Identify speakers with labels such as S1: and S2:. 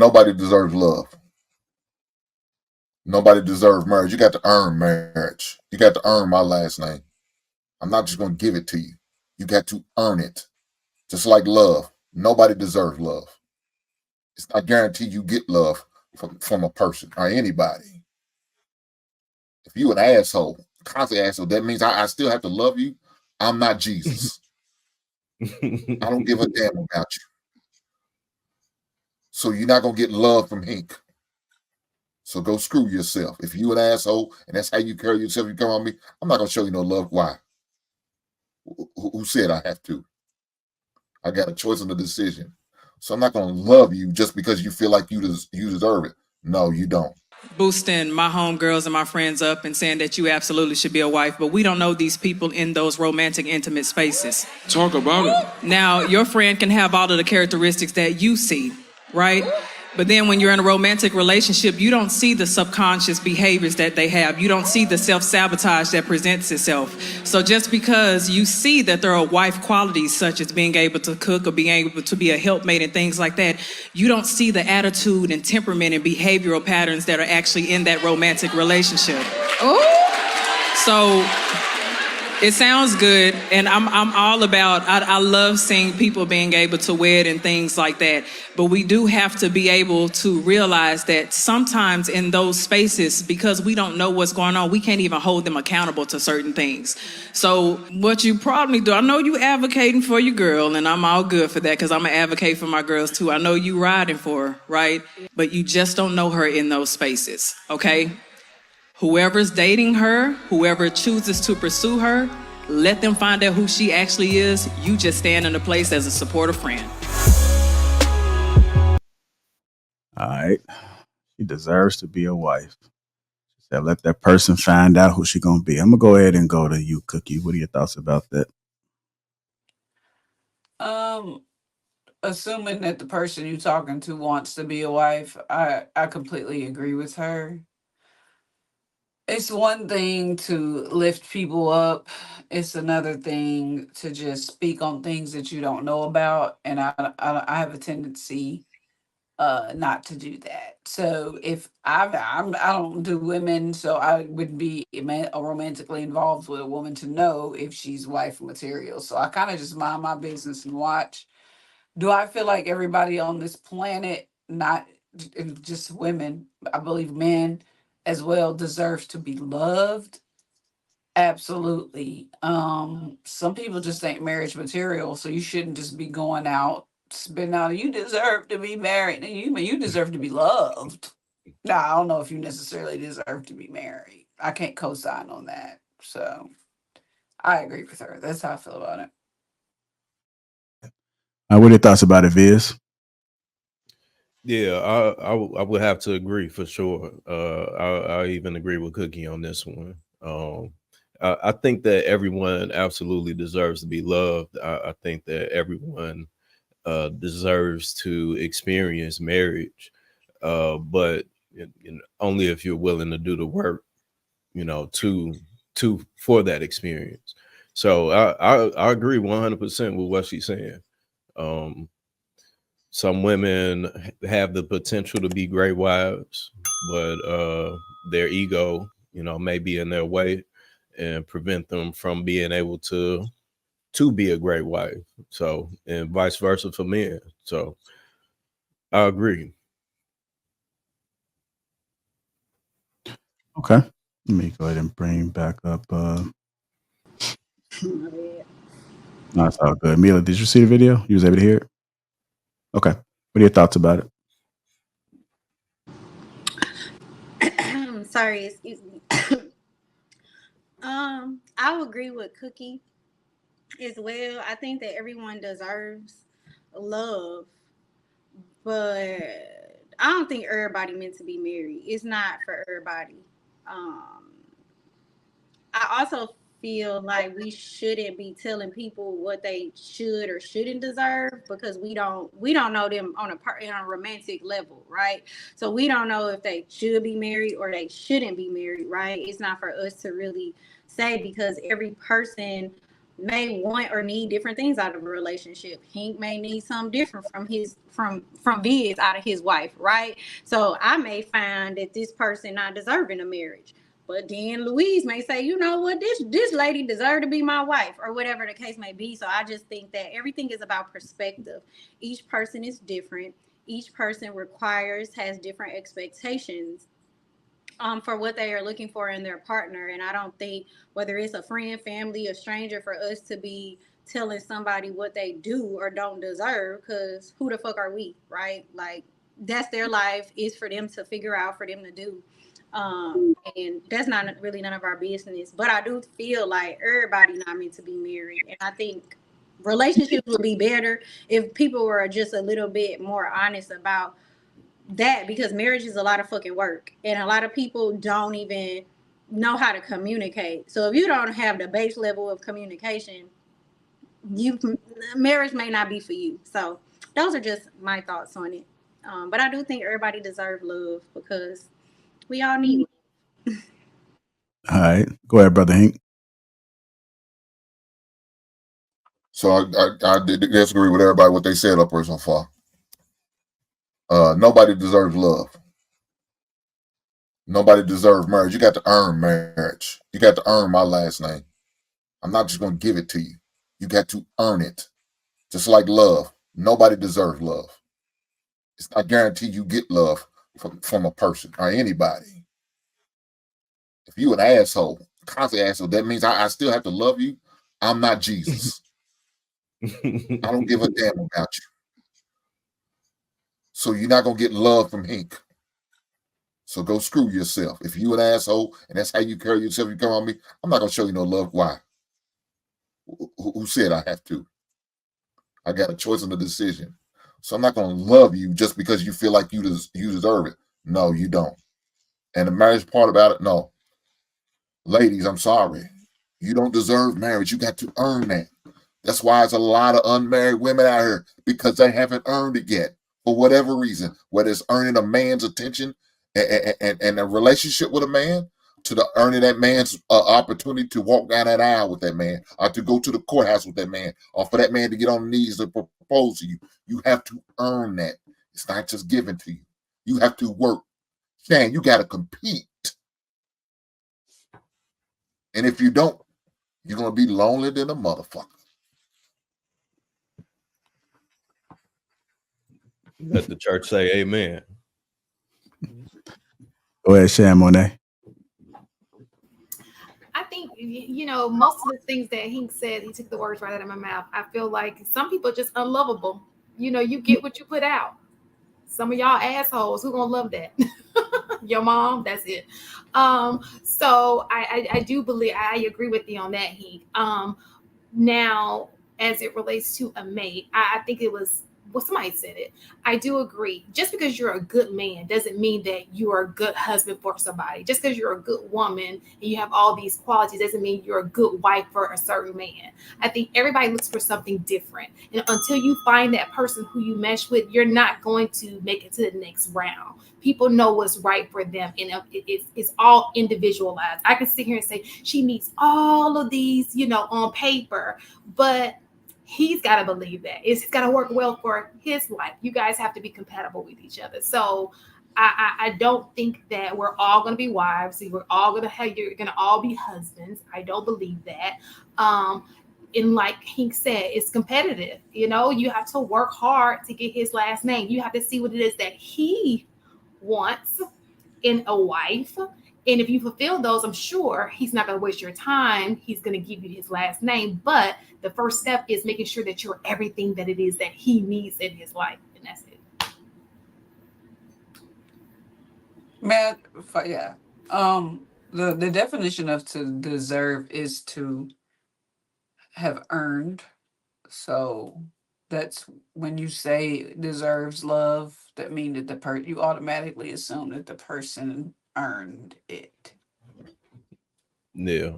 S1: nobody deserves love. Nobody deserves marriage. You got to earn marriage. You got to earn my last name. I'm not just going to give it to you. You got to earn it. Just like love. Nobody deserves love. It's not guaranteed you get love from a person or anybody. If you an asshole, constant asshole, that means I still have to love you. I'm not Jesus. I don't give a damn about you. So you're not going to get love from Hink. So go screw yourself. If you an asshole and that's how you carry yourself, you come on me, I'm not going to show you no love. Why? Who said I have to? I got a choice and a decision. So I'm not going to love you just because you feel like you deserve it. No, you don't.
S2: Boosting my homegirls and my friends up and saying that you absolutely should be a wife, but we don't know these people in those romantic, intimate spaces.
S3: Talk about it.
S2: Now, your friend can have all of the characteristics that you see, right? But then when you're in a romantic relationship, you don't see the subconscious behaviors that they have. You don't see the self-sabotage that presents itself. So just because you see that there are wife qualities such as being able to cook or being able to be a helpmate and things like that, you don't see the attitude and temperament and behavioral patterns that are actually in that romantic relationship. So it sounds good, and I'm all about, I love seeing people being able to wed and things like that, but we do have to be able to realize that sometimes in those spaces, because we don't know what's going on, we can't even hold them accountable to certain things. So what you probably do, I know you advocating for your girl, and I'm all good for that because I'm an advocate for my girls too. I know you riding for her, right? But you just don't know her in those spaces, okay? Whoever's dating her, whoever chooses to pursue her, let them find out who she actually is. You just stand in the place as a supportive friend.
S4: All right. She deserves to be a wife. She said, let that person find out who she going to be. I'm going to go ahead and go to you, Cookie. What are your thoughts about that?
S5: Assuming that the person you're talking to wants to be a wife, I completely agree with her. It's one thing to lift people up. It's another thing to just speak on things that you don't know about. And I have a tendency not to do that. So if I don't do women, so I would be romantically involved with a woman to know if she's wife material. So I kind of just mind my business and watch. Do I feel like everybody on this planet, not just women, I believe men as well, deserves to be loved? Absolutely. Some people just ain't marriage material, so you shouldn't just be going out spitting out, you deserve to be married. And you deserve to be loved. No, I don't know if you necessarily deserve to be married. I can't co-sign on that. So I agree with her. That's how I feel about it.
S4: What are your thoughts about it, Viz?
S3: Yeah, I would have to agree for sure. I even agree with Cookie on this one. I think that everyone absolutely deserves to be loved. I think that everyone deserves to experience marriage, but only if you're willing to do the work, to for that experience. So I agree 100% with what she's saying. Some women have the potential to be great wives, but their ego, may be in their way and prevent them from being able to be a great wife. So, and vice versa for men. So I agree.
S4: Okay. Let me go ahead and bring back up. No, it's all good. Mila, did you see the video? You was able to hear it? Okay. What are your thoughts about it?
S6: Sorry, excuse me. I would agree with Cookie as well. I think that everyone deserves love, but I don't think everybody meant to be married. It's not for everybody. I also feel like we shouldn't be telling people what they should or shouldn't deserve because we don't know them on a romantic level, right? So we don't know if they should be married or they shouldn't be married, right? It's not for us to really say because every person may want or need different things out of a relationship. Hank may need something different from his from Viz out of his wife, right? So I may find that this person not deserving of marriage. But then Louise may say, you know what, this lady deserved to be my wife, or whatever the case may be. So I just think that everything is about perspective. Each person is different. Each person has different expectations for what they are looking for in their partner. And I don't think whether it's a friend, family, a stranger, for us to be telling somebody what they do or don't deserve, because who the fuck are we, right? Like, that's their life, is for them to figure out, for them to do. And that's not really none of our business. But I do feel like everybody not meant to be married. And I think relationships would be better if people were just a little bit more honest about that, because marriage is a lot of fucking work and a lot of people don't even know how to communicate. So if you don't have the base level of communication, you marriage may not be for you. So those are just my thoughts on it. But I do think everybody deserves love, because we all need it.
S4: All right. Go ahead, Brother Hank.
S1: So I disagree with everybody what they said up here so far. Nobody deserves love. Nobody deserves marriage. You got to earn marriage. You got to earn my last name. I'm not just going to give it to you. You got to earn it. Just like love. Nobody deserves love. It's not guaranteed you get love from a person or anybody. If you an asshole, constant asshole, that means I still have to love you. I'm not Jesus. I don't give a damn about you. So you're not going to get love from Hank. So go screw yourself. If you an asshole and that's how you carry yourself, you come on me, I'm not going to show you no love. Why? Who said I have to? I got a choice in the decision. So I'm not going to love you just because you feel like you deserve it. No, you don't. And the marriage part about it, no. Ladies, I'm sorry. You don't deserve marriage. You got to earn that. That's why there's a lot of unmarried women out here, because they haven't earned it yet for whatever reason, whether it's earning a man's attention and a relationship with a man, to the earning that man's opportunity to walk down that aisle with that man, or to go to the courthouse with that man, or for that man to get on the knees and propose to you. You have to earn that. It's not just given to you. You have to work. Shan, you got to compete. And if you don't, you're going to be lonely than a motherfucker.
S3: Let the church say amen.
S4: Go ahead, Shan Monet.
S7: I think, most of the things that Hank said, he took the words right out of my mouth. I feel like some people are just unlovable. You get what you put out. Some of y'all assholes, who gonna love that? Your mom, that's it. So I do believe, I agree with you on that, Hank. Now, as it relates to a mate, I think it was, well, somebody said it. I do agree. Just because you're a good man doesn't mean that you are a good husband for somebody. Just because you're a good woman and you have all these qualities doesn't mean you're a good wife for a certain man. I think everybody looks for something different. And until you find that person who you mesh with, you're not going to make it to the next round. People know what's right for them, and it's all individualized. I can sit here and say she meets all of these, on paper, but he's got to believe that it's got to work well for his life. You guys have to be compatible with each other. So I don't think that we're all going to be wives. We're all going to you're going to all be husbands. I don't believe that. And like Hank said, it's competitive. You have to work hard to get his last name. You have to see what it is that he wants in a wife. And if you fulfill those, I'm sure he's not going to waste your time. He's going to give you his last name. But the first step is making sure that you're everything that it is that he needs in his life. And that's it.
S5: Matt, yeah. The definition of to deserve is to have earned. So that's when you say deserves love, that means that you automatically assume that the person earned it.
S3: Yeah.